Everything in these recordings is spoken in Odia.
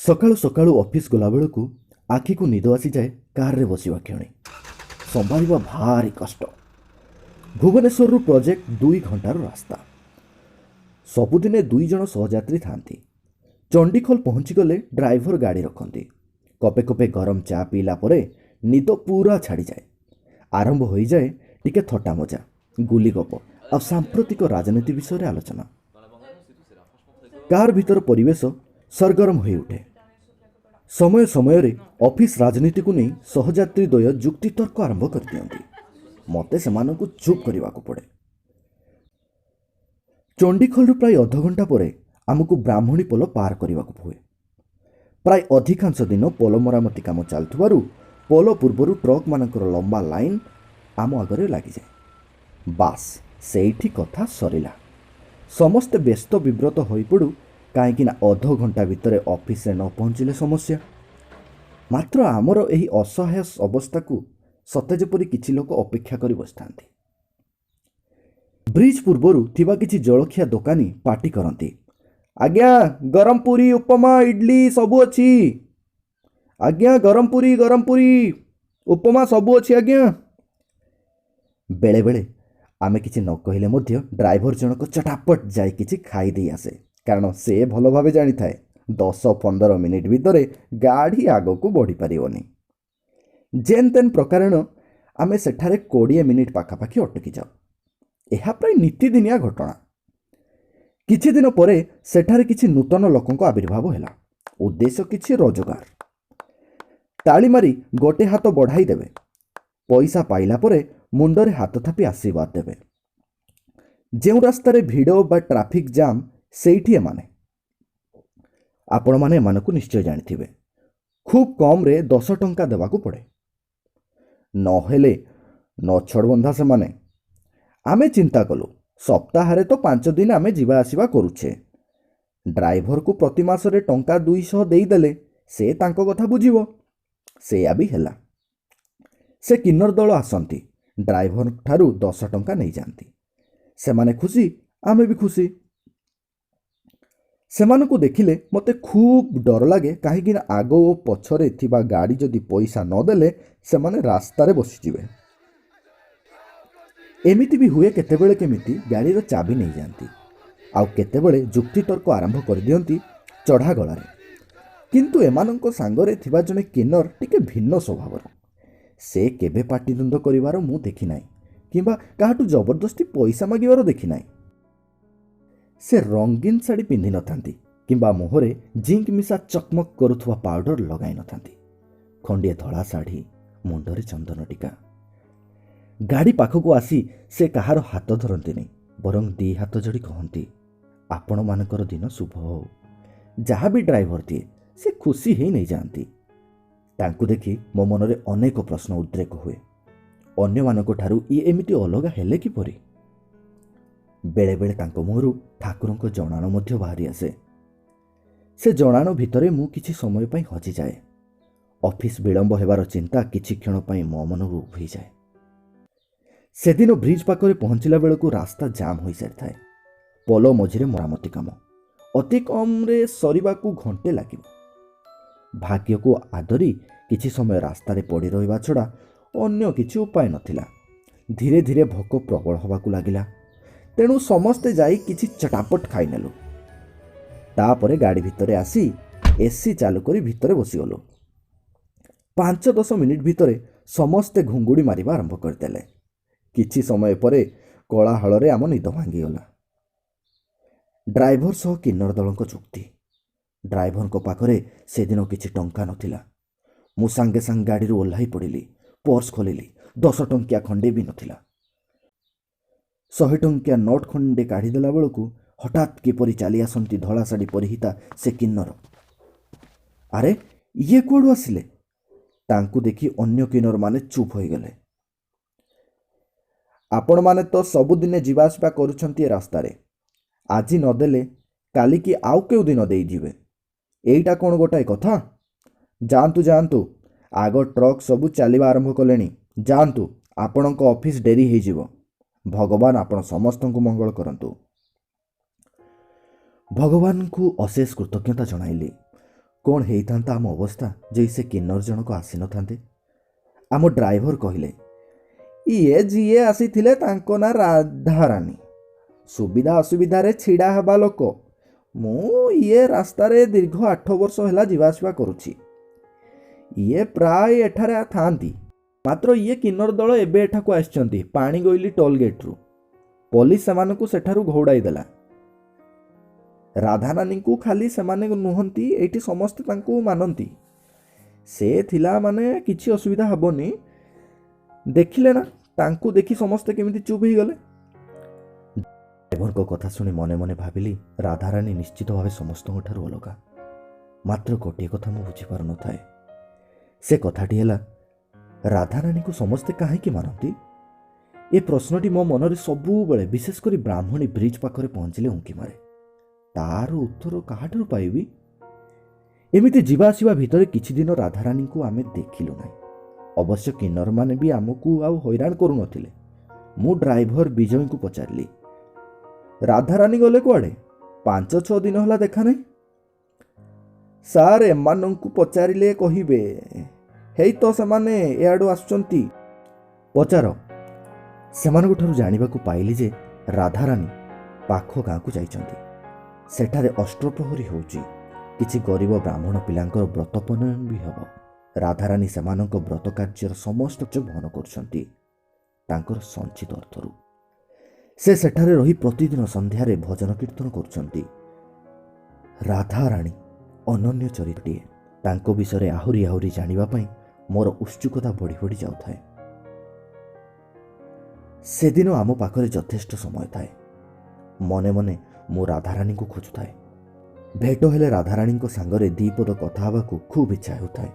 ସକାଳୁ ସକାଳୁ ଅଫିସ୍ ଗଲାବେଳକୁ ଆଖିକୁ ନିଦ ଆସିଯାଏ କାର୍ରେ ବସିବା କ୍ଷଣି। ସମ୍ଭାଳିବା ଭାରି କଷ୍ଟ। ଭୁବନେଶ୍ୱରରୁ ପ୍ରୋଜେକ୍ଟ 2 ଘଣ୍ଟାର ରାସ୍ତା। ସବୁଦିନେ 2 ଜଣ ସହଯାତ୍ରୀ ଥାଆନ୍ତି। ଚଣ୍ଡିଖୋଲ ପହଞ୍ଚିଗଲେ ଡ୍ରାଇଭର ଗାଡ଼ି ରଖନ୍ତି। କପେ କପେ ଗରମ ଚା ପିଇଲା ପରେ ନିଦ ପୁରା ଛାଡ଼ିଯାଏ। ଆରମ୍ଭ ହୋଇଯାଏ ଟିକେ ଥଟ୍ଟା ମଜା, ଗୁଲିଗପ ଆଉ ସାମ୍ପ୍ରତିକ ରାଜନୀତି ବିଷୟରେ ଆଲୋଚନା। କାର୍ ଭିତର ପରିବେଶ ସରଗରମ ହୋଇଉଠେ। ସମୟ ସମୟରେ ଅଫିସ୍ ରାଜନୀତିକୁ ନେଇ ସହଯାତ୍ରୀ ଦ୍ୱୟ ଯୁକ୍ତିତର୍କ ଆରମ୍ଭ କରିଦିଅନ୍ତି। ମୋତେ ସେମାନଙ୍କୁ ଚୁପ୍ କରିବାକୁ ପଡ଼େ। ଚଣ୍ଡିଖୋଲରୁ ପ୍ରାୟ ଅଧଘଣ୍ଟା ପରେ ଆମକୁ ବ୍ରାହ୍ମଣୀ ପୋଲ ପାର କରିବାକୁ ହୁଏ। ପ୍ରାୟ ଅଧିକାଂଶ ଦିନ ପୋଲ ମରାମତି କାମ ଚାଲୁଥିବାରୁ ପୋଲ ପୂର୍ବରୁ ଟ୍ରକ୍ମାନଙ୍କର ଲମ୍ବା ଲାଇନ୍ ଆମ ଆଗରେ ଲାଗିଯାଏ। ବାସ୍ ସେଇଠି କଥା ସରିଲା। ସମସ୍ତେ ବ୍ୟସ୍ତ ବିବ୍ରତ ହୋଇପଡ଼ୁ, କାହିଁକିନା ଅଧଘଣ୍ଟା ଭିତରେ ଅଫିସରେ ନ ପହଞ୍ଚିଲେ ସମସ୍ୟା। ମାତ୍ର ଆମର ଏହି ଅସହାୟ ଅବସ୍ଥାକୁ ସତେ ଯେପରି କିଛି ଲୋକ ଅପେକ୍ଷା କରି ବସିଥାନ୍ତି। ବ୍ରିଜ ପୂର୍ବରୁ ଥିବା କିଛି ଜଳଖିଆ ଦୋକାନୀ ପାଟି କରନ୍ତି, ଆଜ୍ଞା ଗରମ ପୁରୀ, ଉପମା, ଇଡଲି ସବୁ ଅଛି। ଆଜ୍ଞା ଗରମ ପୁରୀ, ଉପମା ସବୁ ଅଛି ଆଜ୍ଞା। ବେଳେବେଳେ ଆମେ କିଛି ନ କହିଲେ ମଧ୍ୟ ଡ୍ରାଇଭର ଜଣକ ଚଟାପଟ ଯାଇ କିଛି ଖାଇଦେଇ ଆସେ, କାରଣ ସେ ଭଲ ଭାବେ ଜାଣିଥାଏ 10-15 ମିନିଟ୍ ଭିତରେ ଗାଡ଼ି ଆଗକୁ ବଢ଼ିପାରିବନି। ଯେନ୍ ତେନ୍ ପ୍ରକାରଣ ଆମେ ସେଠାରେ 20 ମିନିଟ୍ ପାଖାପାଖି ଅଟକି ଯାଉ। ଏହା ପ୍ରାୟ ନୀତିଦିନିଆ ଘଟଣା। କିଛି ଦିନ ପରେ ସେଠାରେ କିଛି ନୂତନ ଲୋକଙ୍କ ଆବିର୍ଭାବ ହେଲା। ଉଦ୍ଦେଶ୍ୟ କିଛି ରୋଜଗାର। ତାଳି ମାରି ଗୋଟେ ହାତ ବଢ଼ାଇ ଦେବେ। ପଇସା ପାଇଲା ପରେ ମୁଣ୍ଡରେ ହାତ ଥାପି ଆଶୀର୍ବାଦ ଦେବେ। ଯେଉଁ ରାସ୍ତାରେ ଭିଡ଼ ବା ଟ୍ରାଫିକ୍ ଜାମ୍, ସେଇଠି ଏମାନେ। ଆପଣମାନେ ଏମାନଙ୍କୁ ନିଶ୍ଚୟ ଜାଣିଥିବେ। ଖୁବ୍ କମ୍ରେ 10 ଟଙ୍କା ଦେବାକୁ ପଡ଼େ। ନହେଲେ ନଛଡ଼ବନ୍ଧା ସେମାନେ। ଆମେ ଚିନ୍ତା କଲୁ, ସପ୍ତାହରେ ତ 5 ଦିନ ଆମେ ଯିବା ଆସିବା କରୁଛେ। ଡ୍ରାଇଭରକୁ ପ୍ରତି ମାସରେ ଟଙ୍କା 200 ଦେଇଦେଲେ ସେ ତାଙ୍କ କଥା ବୁଝିବ। ସେଇଆ ବି ହେଲା। ସେ କିନ୍ନର ଦଳ ଆସନ୍ତି, ଡ୍ରାଇଭରଠାରୁ 10 ଟଙ୍କା ନେଇଯାଆନ୍ତି। ସେମାନେ ଖୁସି, ଆମେ ବି ଖୁସି। ସେମାନଙ୍କୁ ଦେଖିଲେ ମୋତେ ଖୁବ୍ ଡର ଲାଗେ, କାହିଁକିନା ଆଗ ଓ ପଛରେ ଥିବା ଗାଡ଼ି ଯଦି ପଇସା ନ ଦେଲେ ସେମାନେ ରାସ୍ତାରେ ବସିଯିବେ। ଏମିତି ବି ହୁଏ କେତେବେଳେ କେମିତି ଗାଡ଼ିର ଚାବି ନେଇଯାଆନ୍ତି, ଆଉ କେତେବେଳେ ଯୁକ୍ତିତର୍କ ଆରମ୍ଭ କରିଦିଅନ୍ତି ଚଢ଼ା ଗଳାରେ। କିନ୍ତୁ ଏମାନଙ୍କ ସାଙ୍ଗରେ ଥିବା ଜଣେ କିନ୍ନର ଟିକେ ଭିନ୍ନ ସ୍ୱଭାବର। ସେ କେବେ ପାଟିତୁଣ୍ଡ କରିବାର ମୁଁ ଦେଖିନାହିଁ, କିମ୍ବା କାହାଠୁ ଜବରଦସ୍ତି ପଇସା ମାଗିବାର ଦେଖିନାହିଁ। ସେ ରଙ୍ଗୀନ ଶାଢ଼ୀ ପିନ୍ଧିନଥାନ୍ତି, କିମ୍ବା ମୁହଁରେ ଜିଙ୍କ ମିଶା ଚକମକ କରୁଥିବା ପାଉଡର ଲଗାଇ ନଥାନ୍ତି। ଖଣ୍ଡିଏ ଧଳା ଶାଢ଼ୀ, ମୁଣ୍ଡରେ ଚନ୍ଦନ ଟିକା। ଗାଡ଼ି ପାଖକୁ ଆସି ସେ କାହାର ହାତ ଧରନ୍ତିନି, ବରଂ 2 ହାତ ଯୋଡ଼ି କହନ୍ତି, ଆପଣମାନଙ୍କର ଦିନ ଶୁଭ ହେଉ। ଯାହା ବି ଡ୍ରାଇଭର ଦିଏ ସେ ଖୁସି ହେଇ ନେଇଯାଆନ୍ତି। ତାଙ୍କୁ ଦେଖି ମୋ ମନରେ ଅନେକ ପ୍ରଶ୍ନ ଉଦ୍ରେକ ହୁଏ। ଅନ୍ୟମାନଙ୍କ ଠାରୁ ଇଏ ଏମିତି ଅଲଗା ହେଲେ କିପରି? ବେଳେବେଳେ ତାଙ୍କ ମୁହଁରୁ ଠାକୁରଙ୍କ ଜଣାଣ ମଧ୍ୟ ବାହାରି ଆସେ। ସେ ଜଣାଣ ଭିତରେ ମୁଁ କିଛି ସମୟ ପାଇଁ ହଜିଯାଏ। ଅଫିସ୍ ବିଳମ୍ବ ହେବାର ଚିନ୍ତା କିଛି କ୍ଷଣ ପାଇଁ ମୋ ମନରୁ ଉଭେଇଯାଏ। ସେଦିନ ବ୍ରିଜ ପାଖରେ ପହଞ୍ଚିଲା ବେଳକୁ ରାସ୍ତା ଜାମ୍ ହୋଇସାରିଥାଏ। ପୋଲ ମଝିରେ ମରାମତି କାମ। ଅତି କମ୍ରେ ସରିବାକୁ ଘଣ୍ଟେ ଲାଗିବ। ଭାଗ୍ୟକୁ ଆଦରି କିଛି ସମୟ ରାସ୍ତାରେ ପଡ଼ି ରହିବା ଛଡ଼ା ଅନ୍ୟ କିଛି ଉପାୟ ନଥିଲା। ଧୀରେ ଧୀରେ ଭୋକ ପ୍ରବଳ ହେବାକୁ ଲାଗିଲା। ତେଣୁ ସମସ୍ତେ ଯାଇ କିଛି ଚଟାପଟ ଖାଇନେଲୁ। ତାପରେ ଗାଡ଼ି ଭିତରେ ଆସି ଏସି ଚାଲୁ କରି ଭିତରେ ବସିଗଲୁ। 5-10 ମିନିଟ୍ ଭିତରେ ସମସ୍ତେ ଘୁଙ୍ଗୁଡ଼ି ମାରିବା ଆରମ୍ଭ କରିଦେଲେ। କିଛି ସମୟ ପରେ କୋଳାହଳରେ ଆମ ନିଦ ଭାଙ୍ଗିଗଲା। ଡ୍ରାଇଭର ସହ କିନ୍ନର ଦଳଙ୍କ ଯୁକ୍ତି। ଡ୍ରାଇଭରଙ୍କ ପାଖରେ ସେଦିନ କିଛି ଟଙ୍କା ନଥିଲା। ମୁଁ ସାଙ୍ଗେ ସାଙ୍ଗେ ଗାଡ଼ିରୁ ଓହ୍ଲାଇ ପଡ଼ିଲି। ପର୍ସ ଖୋଲିଲି। 10 ଟଙ୍କିଆ ଖଣ୍ଡେ ବି ନଥିଲା। 100 ଟଙ୍କିଆ ନୋଟ୍ ଖଣ୍ଡେ କାଢ଼ିଦେଲା ବେଳକୁ ହଠାତ୍ କିପରି ଚାଲି ଆସନ୍ତି ଧଳା ଶାଢ଼ୀ ପରିହିତା ସେ କିନ୍ନର। ଆରେ ଇଏ କୁଆଡ଼ୁ ଆସିଲେ? ତାଙ୍କୁ ଦେଖି ଅନ୍ୟ କିନ୍ନରମାନେ ଚୁପ୍ ହୋଇଗଲେ। ଆପଣମାନେ ତ ସବୁଦିନେ ଯିବା ଆସିବା କରୁଛନ୍ତି ଏ ରାସ୍ତାରେ। ଆଜି ନଦେଲେ କାଲିକି ଆଉ କେଉଁ ଦିନ ଦେଇଯିବେ। ଏଇଟା କ'ଣ ଗୋଟାଏ କଥା? ଯାଆନ୍ତୁ ଯାଆନ୍ତୁ, ଆଗ ଟ୍ରକ୍ ସବୁ ଚାଲିବା ଆରମ୍ଭ କଲେଣି। ଯାଆନ୍ତୁ, ଆପଣଙ୍କ ଅଫିସ୍ ଡେରି ହେଇଯିବ। ଭଗବାନ ଆପଣ ସମସ୍ତଙ୍କୁ ମଙ୍ଗଳ କରନ୍ତୁ। ଭଗବାନଙ୍କୁ ଅଶେଷ କୃତଜ୍ଞତା ଜଣାଇଲି। କ'ଣ ହେଇଥାନ୍ତା ଆମ ଅବସ୍ଥା ଯଦି ସେ କିନ୍ନର ଜଣକ ଆସିନଥାନ୍ତେ। ଆମ ଡ୍ରାଇଭର କହିଲେ, ଇଏ ଯିଏ ଆସିଥିଲେ ତାଙ୍କ ନାଁ ରାଧାରାଣୀ, ସୁବିଧା ଅସୁବିଧାରେ ଛିଡ଼ା ହେବା ଲୋକ। ମୁଁ ଇଏ ରାସ୍ତାରେ ଦୀର୍ଘ 8 ବର୍ଷ ହେଲା ଯିବା ଆସିବା କରୁଛି। ଇଏ ପ୍ରାୟ ଏଠାରେ ଥାଆନ୍ତି, ମାତ୍ର ଇଏ କିନ୍ନର ଦଳ ଏବେ ଏଠାକୁ ଆସିଛନ୍ତି ପାଣିଗୋଇଲି ଟୋଲ୍ ଗେଟ୍ରୁ। ପୋଲିସ ସେମାନଙ୍କୁ ସେଠାରୁ ଘଉଡ଼ାଇ ଦେଲା। ରାଧାରାଣୀଙ୍କୁ ଖାଲି ସେମାନେ ନୁହନ୍ତି, ଏଇଠି ସମସ୍ତେ ତାଙ୍କୁ ମାନନ୍ତି। ସେ ଥିଲା ମାନେ କିଛି ଅସୁବିଧା ହେବନି। ଦେଖିଲେ ନା, ତାଙ୍କୁ ଦେଖି ସମସ୍ତେ କେମିତି ଚୁପ୍ ହେଇଗଲେ। ଡ୍ରାଇଭରଙ୍କ କଥା ଶୁଣି ମନେ ମନେ ଭାବିଲି, ରାଧାରାଣୀ ନିଶ୍ଚିତ ଭାବେ ସମସ୍ତଙ୍କ ଠାରୁ ଅଲଗା। ମାତ୍ର ଗୋଟିଏ କଥା ମୁଁ ବୁଝିପାରୁନଥାଏ। ସେ କଥାଟି ହେଲା, ରାଧାରାଣୀକୁ ସମସ୍ତେ କାହିଁକି ମାନନ୍ତି? ଏ ପ୍ରଶ୍ନଟି ମୋ ମନରେ ସବୁବେଳେ, ବିଶେଷ କରି ବ୍ରାହ୍ମଣୀ ବ୍ରିଜ ପାଖରେ ପହଞ୍ଚିଲେ ଉଙ୍କି ମାରେ। ତାର ଉତ୍ତର କାହାଠାରୁ ପାଇବି? ଏମିତି ଯିବା ଆସିବା ଭିତରେ କିଛି ଦିନ ରାଧାରାଣୀଙ୍କୁ ଆମେ ଦେଖିଲୁ ନାହିଁ। ଅବଶ୍ୟ କିନ୍ନରମାନେ ବି ଆମକୁ ଆଉ ହଇରାଣ କରୁନଥିଲେ। ମୁଁ ଡ୍ରାଇଭର ବିଜୟଙ୍କୁ ପଚାରିଲି, ରାଧାରାଣୀ ଗଲେ କୁଆଡ଼େ? 5-6 ଦିନ ହେଲା ଦେଖା ନାହିଁ। ସାର୍, ଏମାନଙ୍କୁ ପଚାରିଲେ କହିବେ, ହେଇ ତ ସେମାନେ ଏଆଡ଼ୁ ଆସୁଛନ୍ତି, ପଚାର। ସେମାନଙ୍କ ଠାରୁ ଜାଣିବାକୁ ପାଇଲି ଯେ ରାଧାରାଣୀ ପାଖ ଗାଁକୁ ଯାଇଛନ୍ତି। ସେଠାରେ ଅଷ୍ଟପ୍ରହରୀ ହେଉଛି। କିଛି ଗରିବ ବ୍ରାହ୍ମଣ ପିଲାଙ୍କର ବ୍ରତପନୟନ ବି ହେବ। ରାଧାରାଣୀ ସେମାନଙ୍କ ବ୍ରତ କାର୍ଯ୍ୟର ସମସ୍ତ ବହନ କରୁଛନ୍ତି ତାଙ୍କର ସଞ୍ଚିତ ଅର୍ଥରୁ। ସେ ସେଠାରେ ରହି ପ୍ରତିଦିନ ସନ୍ଧ୍ୟାରେ ଭଜନ କୀର୍ତ୍ତନ କରୁଛନ୍ତି। ରାଧାରାଣୀ ଅନନ୍ୟ ଚରିତ୍ରଟିଏ। ତାଙ୍କ ବିଷୟରେ ଆହୁରି ଆହୁରି ଜାଣିବା ପାଇଁ ମୋର ଉତ୍ସୁକତା ବଢ଼ି ବଢ଼ି ଯାଉଥାଏ। ସେଦିନ ଆମ ପାଖରେ ଯଥେଷ୍ଟ ସମୟ ଥାଏ। ମନେ ମନେ ମୁଁ ରାଧାରାଣୀଙ୍କୁ ଖୋଜୁଥାଏ। ଭେଟ ହେଲେ ରାଧାରାଣୀଙ୍କ ସାଙ୍ଗରେ 2 ପଦ କଥା ହେବାକୁ ଖୁବ୍ ଇଚ୍ଛା ହେଉଥାଏ।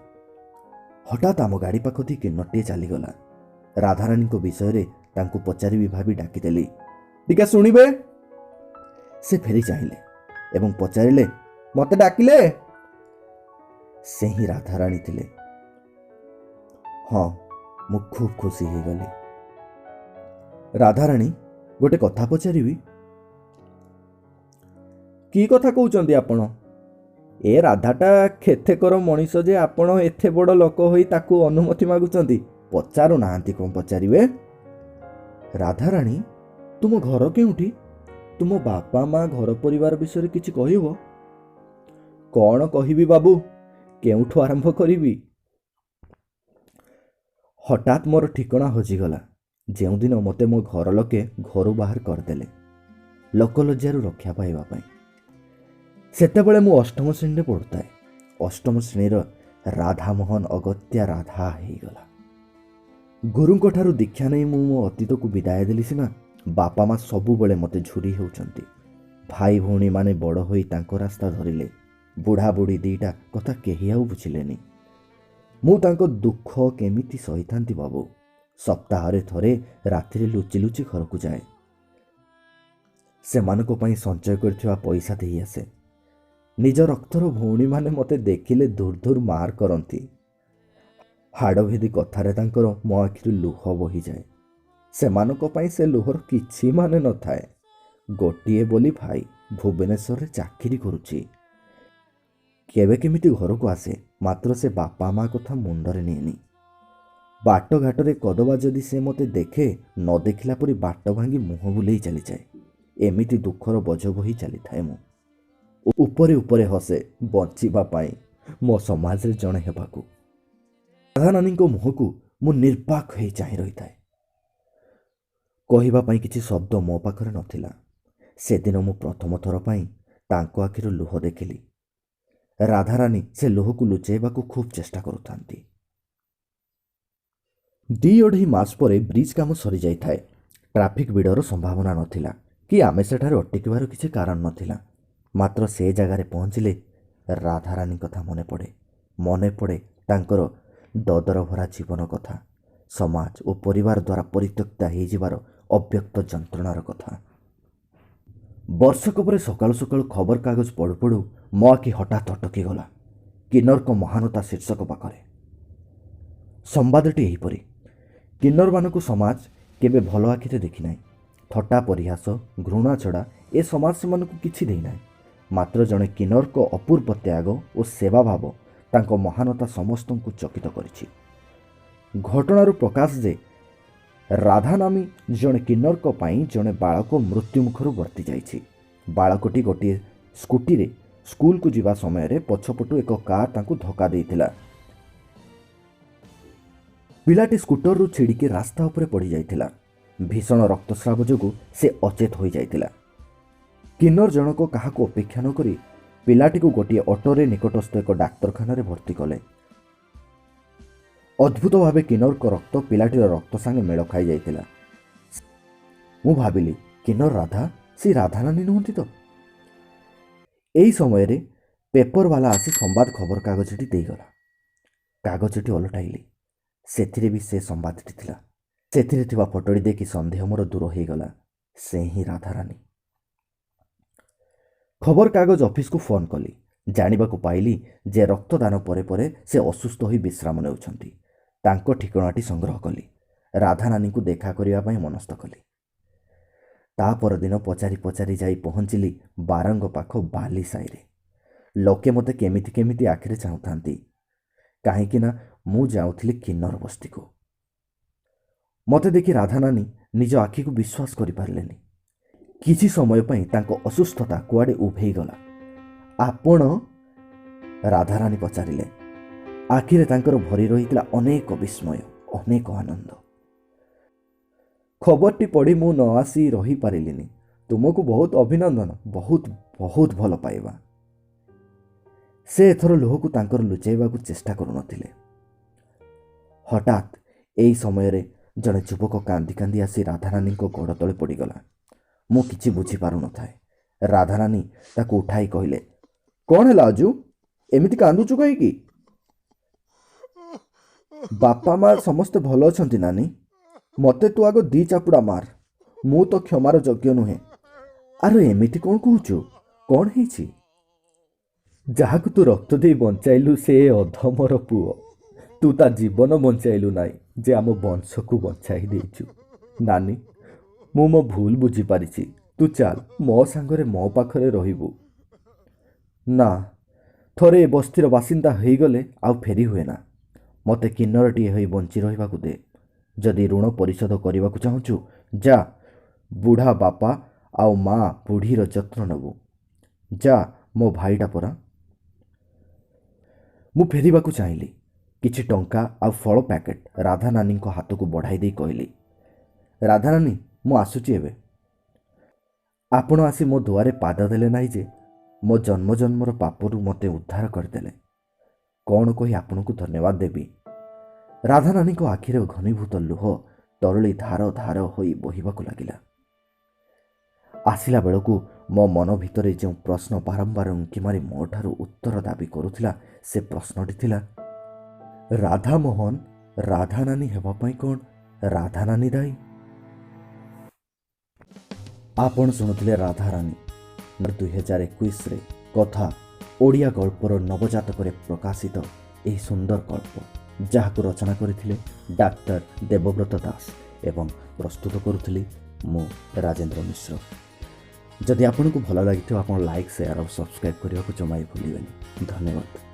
ହଠାତ୍ ଆମ ଗାଡ଼ି ପାଖ ଦେଇ କିନ୍ନରଟିଏ ଚାଲିଗଲା। ରାଧାରାଣୀଙ୍କ ବିଷୟରେ ତାଙ୍କୁ ପଚାରିବି ଭାବି ଡାକିଦେଲି, ଟିକେ ଶୁଣିବେ? ସେ ଫେରି ଚାହିଁଲେ ଏବଂ ପଚାରିଲେ, ମୋତେ ଡାକିଲେ? ସେ ହିଁ ରାଧାରାଣୀ ଥିଲେ। ହଁ, ମୁଁ ଖୁବ୍ ଖୁସି ହେଇଗଲି। ରାଧାରାଣୀ, ଗୋଟେ କଥା ପଚାରିବି? କି କଥା କହୁଛନ୍ତି ଆପଣ? ଏ ରାଧାଟା କେତେକର ମଣିଷ ଯେ ଆପଣ ଏତେ ବଡ଼ ଲୋକ ହୋଇ ତାକୁ ଅନୁମତି ମାଗୁଛନ୍ତି? ପଚାରୁନାହାନ୍ତି, କ'ଣ ପଚାରିବେ? ରାଧାରାଣୀ, ତୁମ ଘର କେଉଁଠି? ତୁମ ବାପା ମା ଘର ପରିବାର ବିଷୟରେ କିଛି କହିବ? କ'ଣ କହିବି ବାବୁ, କେଉଁଠୁ ଆରମ୍ଭ କରିବି? ହଠାତ୍ ମୋର ଠିକଣା ହଜିଗଲା। ଯେଉଁଦିନ ମୋତେ ମୋ ଘର ଲୋକେ ଘରୁ ବାହାର କରିଦେଲେ ଲୋକଲଜ୍ଜାରୁ ରକ୍ଷା ପାଇବା ପାଇଁ। ସେତେବେଳେ ମୁଁ 8ମ ଶ୍ରେଣୀରେ ପଢ଼ୁଥାଏ। 8ମ ଶ୍ରେଣୀର ରାଧାମୋହନ ଅଗତ୍ୟା ରାଧା ହେଇଗଲା। ଗୁରୁଙ୍କ ଠାରୁ ଦୀକ୍ଷା ନେଇ ମୁଁ ମୋ ଅତୀତକୁ ବିଦାୟ ଦେଲି ସିନା, ବାପା ମା ସବୁବେଳେ ମୋତେ ଝୁରି ହେଉଛନ୍ତି। ଭାଇ ଭଉଣୀମାନେ ବଡ଼ ହୋଇ ତାଙ୍କ ରାସ୍ତା ଧରିଲେ। ବୁଢ଼ା ବୁଢ଼ୀ 2ଟା କଥା କେହି ଆଉ ବୁଝିଲେନି। ମୁଁ ତାଙ୍କ ଦୁଃଖ କେମିତି ସହିଥାନ୍ତି ବାବୁ। ସପ୍ତାହରେ ଥରେ ରାତିରେ ଲୁଚି ଲୁଚି ଘରକୁ ଯାଏ। ସେମାନଙ୍କ ପାଇଁ ସଞ୍ଚୟ କରିଥିବା ପଇସା ଦେଇ ଆସେ। ନିଜ ରକ୍ତର ଭଉଣୀମାନେ ମୋତେ ଦେଖିଲେ ଧୁର ଧୁର ମାର କରନ୍ତି। ହାଡ଼ଭେଦୀ କଥାରେ ତାଙ୍କର ମୋ ଆଖିରୁ ଲୁହ ବୋହିଯାଏ। ସେମାନଙ୍କ ପାଇଁ ସେ ଲୁହର କିଛି ମାନେ ନଥାଏ। ଗୋଟିଏ ବୋଲି ଭାଇ ଭୁବନେଶ୍ୱରରେ ଚାକିରି କରୁଛି। କେବେ କେମିତି ଘରକୁ ଆସେ, ମାତ୍ର ସେ ବାପା ମା କଥା ମୁଣ୍ଡରେ ନିଏନି। ବାଟଘାଟରେ କଦବା ଯଦି ସେ ମୋତେ ଦେଖେ, ନ ଦେଖିଲା ପରି ବାଟ ଭାଙ୍ଗି ମୁହଁ ବୁଲେଇ ଚାଲିଯାଏ। ଏମିତି ଦୁଃଖର ବୋଝ ବୋହି ଚାଲିଥାଏ ମୁଁ। ଉପରେ ଉପରେ ହସେ, ବଞ୍ଚିବା ପାଇଁ, ମୋ ସମାଜରେ ଜଣେ ହେବାକୁ। ରାଧାରାଣୀଙ୍କ ମୁହଁକୁ ମୁଁ ନିର୍ବାକ ହୋଇ ଚାହିଁ ରହିଥାଏ। କହିବା ପାଇଁ କିଛି ଶବ୍ଦ ମୋ ପାଖରେ ନଥିଲା। ସେଦିନ ମୁଁ ପ୍ରଥମ ଥର ପାଇଁ ତାଙ୍କ ଆଖିରୁ ଲୁହ ଦେଖିଲି। ରାଧାରାଣୀ ସେ ଲୁହକୁ ଲୁଚାଇବାକୁ ଖୁବ୍ ଚେଷ୍ଟା କରୁଥାନ୍ତି। 2-2.5 ମାସ ପରେ ବ୍ରିଜ କାମ ସରିଯାଇଥାଏ। ଟ୍ରାଫିକ୍ ଭିଡ଼ର ସମ୍ଭାବନା ନଥିଲା କି ଆମେ ସେଠାରେ ଅଟକିବାର କିଛି କାରଣ ନଥିଲା। ମାତ୍ର ସେ ଜାଗାରେ ପହଞ୍ଚିଲେ ରାଧାରାଣୀ କଥା ମନେ ପଡ଼େ। ମନେ ପଡ଼େ ତାଙ୍କର ଦଦର ଭରା ଜୀବନ କଥା, ସମାଜ ଓ ପରିବାର ଦ୍ୱାରା ପରିତ୍ୟକ୍ତା ହେଇଯିବାର ଅବ୍ୟକ୍ତ ଯନ୍ତ୍ରଣାର କଥା। ବର୍ଷକ ପରେ ସକାଳୁ ସକାଳୁ ଖବରକାଗଜ ପଢ଼ୁ ପଢ଼ୁ ମୋ ଆଖି ହଠାତ୍ ଅଟକିଗଲା କିନ୍ନରଙ୍କ ମହାନତା ଶୀର୍ଷକ ପାଖରେ। ସମ୍ବାଦଟି ଏହିପରି, କିନ୍ନରମାନଙ୍କୁ ସମାଜ କେବେ ଭଲ ଆଖିରେ ଦେଖିନାହିଁ। ଥଟ୍ଟା ପରିହାସ ଘୃଣା ଛଡ଼ା ଏ ସମାଜ ସେମାନଙ୍କୁ କିଛି ଦେଇନାହିଁ। ମାତ୍ର ଜଣେ କିନ୍ନରଙ୍କ ଅପୂର୍ବ ତ୍ୟାଗ ଓ ସେବା ଭାବ ତାଙ୍କ ମହାନତା ସମସ୍ତଙ୍କୁ ଚକିତ କରିଛି। ଘଟଣାରୁ ପ୍ରକାଶ ଯେ ରାଧା ନାମୀ ଜଣେ କିନ୍ନରଙ୍କ ପାଇଁ ଜଣେ ବାଳକ ମୃତ୍ୟୁମୁଖରୁ ବର୍ତ୍ତି ଯାଇଛି। ବାଳକଟି ଗୋଟିଏ ସ୍କୁଟିରେ ସ୍କୁଲକୁ ଯିବା ସମୟରେ ପଛପଟୁ ଏକ କାର୍ ତାଙ୍କୁ ଧକ୍କା ଦେଇଥିଲା। ପିଲାଟି ସ୍କୁଟରରୁ ଛିଡ଼ିକି ରାସ୍ତା ଉପରେ ପଡ଼ିଯାଇଥିଲା। ଭୀଷଣ ରକ୍ତସ୍ରାବ ଯୋଗୁଁ ସେ ଅଚେତ ହୋଇଯାଇଥିଲା। କିନ୍ନର ଜଣକ କାହାକୁ ଅପେକ୍ଷା ନ କରି ପିଲାଟିକୁ ଗୋଟିଏ ଅଟୋରେ ନିକଟସ୍ଥ ଏକ ଡାକ୍ତରଖାନାରେ ଭର୍ତ୍ତି କଲେ। ଅଦ୍ଭୁତ ଭାବେ କିନ୍ନରଙ୍କ ରକ୍ତ ପିଲାଟିର ରକ୍ତ ସାଙ୍ଗେ ମେଳ ଖାଇଯାଇଥିଲା। ମୁଁ ଭାବିଲି, କିନ୍ନର ରାଧା, ସେ ରାଧାରାଣୀ ନୁହନ୍ତି ତ? ଏହି ସମୟରେ ପେପରବାଲା ଆସି ସମ୍ବାଦ ଖବରକାଗଜଟି ଦେଇଗଲା। କାଗଜଟି ଓଲଟାଇଲି। ସେଥିରେ ବି ସେ ସମ୍ବାଦଟି ଥିଲା। ସେଥିରେ ଥିବା ଫଟୋଟି ଦେଖି ସନ୍ଦେହ ମୋର ଦୂର ହୋଇଗଲା। ସେ ହିଁ ରାଧାରାଣୀ। ଖବରକାଗଜ ଅଫିସକୁ ଫୋନ୍ କଲି। ଜାଣିବାକୁ ପାଇଲି ଯେ ରକ୍ତଦାନ ପରେ ପରେ ସେ ଅସୁସ୍ଥ ହୋଇ ବିଶ୍ରାମ ନେଉଛନ୍ତି। ତାଙ୍କ ଠିକଣାଟି ସଂଗ୍ରହ କଲି। ରାଧାରାଣୀଙ୍କୁ ଦେଖା କରିବା ପାଇଁ ମନସ୍ଥ କଲି। ତା ପରଦିନ ପଚାରି ପଚାରି ଯାଇ ପହଞ୍ଚିଲି ବାରଙ୍ଗ ପାଖ ବାଲି ସାହିରେ। ଲୋକେ ମୋତେ କେମିତି କେମିତି ଆଖିରେ ଚାହୁଁଥାନ୍ତି, କାହିଁକି ନା ମୁଁ ଯାଉଥିଲି କିନ୍ନର ବସ୍ତିକୁ। ମୋତେ ଦେଖି ରାଧାରାଣୀ ନିଜ ଆଖିକୁ ବିଶ୍ୱାସ କରିପାରିଲେନି। କିଛି ସମୟ ପାଇଁ ତାଙ୍କ ଅସୁସ୍ଥତା କୁଆଡ଼େ ଉଭେଇଗଲା। ଆପଣ? ରାଧାରାଣୀ ପଚାରିଲେ। ଆଖିରେ ତାଙ୍କର ଭରି ରହିଥିଲା ଅନେକ ବିସ୍ମୟ, ଅନେକ ଆନନ୍ଦ। ଖବରଟି ପଢ଼ି ମୁଁ ନ ଆସି ରହିପାରିଲିନି। ତୁମକୁ ବହୁତ ଅଭିନନ୍ଦନ, ବହୁତ ବହୁତ ଭଲ ପାଇବା। ସେ ଏଥର ଲୁହକୁ ତାଙ୍କର ଲୁଚାଇବାକୁ ଚେଷ୍ଟା କରୁନଥିଲେ। ହଠାତ୍ ଏହି ସମୟରେ ଜଣେ ଯୁବକ କାନ୍ଦି କାନ୍ଦି ଆସି ରାଧାରାଣୀଙ୍କ ଗୋଡ଼ ତଳେ ପଡ଼ିଗଲା। ମୁଁ କିଛି ବୁଝିପାରୁନଥାଏ। ରାଧାରାଣୀ ତାକୁ ଉଠାଇ କହିଲେ, କ'ଣ ହେଲା ଅଜୁ? ଏମିତି କାନ୍ଦୁଛୁ କାହିଁକି? ବାପା ମା ସମସ୍ତେ ଭଲ ଅଛନ୍ତି ନାନୀ? ମୋତେ ତୁ ଆଗ 2 ଚାପୁଡ଼ା ମାର। ମୁଁ ତ କ୍ଷମାର ଯୋଗ୍ୟ ନୁହେଁ। ଆରେ ଏମିତି କ'ଣ କହୁଛୁ? କ'ଣ ହେଇଛି? ଯାହାକୁ ତୁ ରକ୍ତ ଦେଇ ବଞ୍ଚାଇଲୁ ସେ ଅଧମର ପୁଅ। ତୁ ତା ଜୀବନ ବଞ୍ଚାଇଲୁ ନାହିଁ, ଯେ ଆମ ବଂଶକୁ ବଞ୍ଚାଇ ଦେଇଛୁ। ନାନୀ, ମୁଁ ମୋ ଭୁଲ ବୁଝିପାରିଛି। ତୁ ଚାଲ, ମୋ ସାଙ୍ଗରେ ମୋ ପାଖରେ ରହିବୁ। ନା, ଥରେ ଏ ବସ୍ତିର ବାସିନ୍ଦା ହୋଇଗଲେ ଆଉ ଫେରି ହୁଏ ନା। ମୋତେ କିନ୍ନରଟିଏ ହୋଇ ବଞ୍ଚି ରହିବାକୁ ଦେ। ଯଦି ଋଣ ପରିଶୋଧ କରିବାକୁ ଚାହୁଁଛୁ, ଯା, ବୁଢ଼ା ବାପା ଆଉ ମା ବୁଢ଼ୀର ଯତ୍ନ ନେବୁ। ଯା, ମୋ ଭାଇଟା ପରା। ମୁଁ ଫେରିବାକୁ ଚାହିଁଲି। କିଛି ଟଙ୍କା ଆଉ ଫଳ ପ୍ୟାକେଟ୍ ରାଧାରାଣୀଙ୍କ ହାତକୁ ବଢ଼ାଇ ଦେଇ କହିଲି, ରାଧାରାଣୀ, ମୁଁ ଆସୁଛି ଏବେ। ଆପଣ ଆସି ମୋ ଦୁଆରେ ପାଦ ଦେଲେ ନାହିଁ ଯେ ମୋ ଜନ୍ମ ଜନ୍ମର ପାପରୁ ମୋତେ ଉଦ୍ଧାର କରିଦେଲେ। କ'ଣ କହି ଆପଣଙ୍କୁ ଧନ୍ୟବାଦ ଦେବି? ରାଧାରାଣୀଙ୍କ ଆଖିରେ ଘନୀଭୂତ ଲୁହ ତରଳି ଧାର ଧାର ହୋଇ ବହିବାକୁ ଲାଗିଲା। ଆସିଲା ବେଳକୁ ମୋ ମନ ଭିତରେ ଯେଉଁ ପ୍ରଶ୍ନ ବାରମ୍ବାର ଉଙ୍କି ମାରି ମୋ ଠାରୁ ଉତ୍ତର ଦାବି କରୁଥିଲା, ସେ ପ୍ରଶ୍ନଟି ଥିଲା, ରାଧାମୋହନ ରାଧାରାଣୀ ହେବା ପାଇଁ କ'ଣ ରାଧାରାଣୀ ଦାୟୀ? ଆପଣ ଶୁଣୁଥିଲେ ରାଧାରାଣୀ 2021ରେ କଥା ଓଡ଼ିଆ ଗଳ୍ପର ନବଜାତକରେ ପ୍ରକାଶିତ ଏହି ସୁନ୍ଦର ଗଳ୍ପ, ଯାହାକୁ ରଚନା କରିଥିଲେ ଡାକ୍ତର ଦେବବ୍ରତ ଦାସ ଏବଂ ପ୍ରସ୍ତୁତ କରୁଥିଲି ମୁଁ ରାଜେନ୍ଦ୍ର ମିଶ୍ର। ଯଦି ଆପଣଙ୍କୁ ଭଲ ଲାଗିଥିବ ଆପଣ ଲାଇକ୍, ସେୟାର ଆଉ ସବସ୍କ୍ରାଇବ୍ କରିବାକୁ ଜମା ଭୁଲିବେନି। ଧନ୍ୟବାଦ।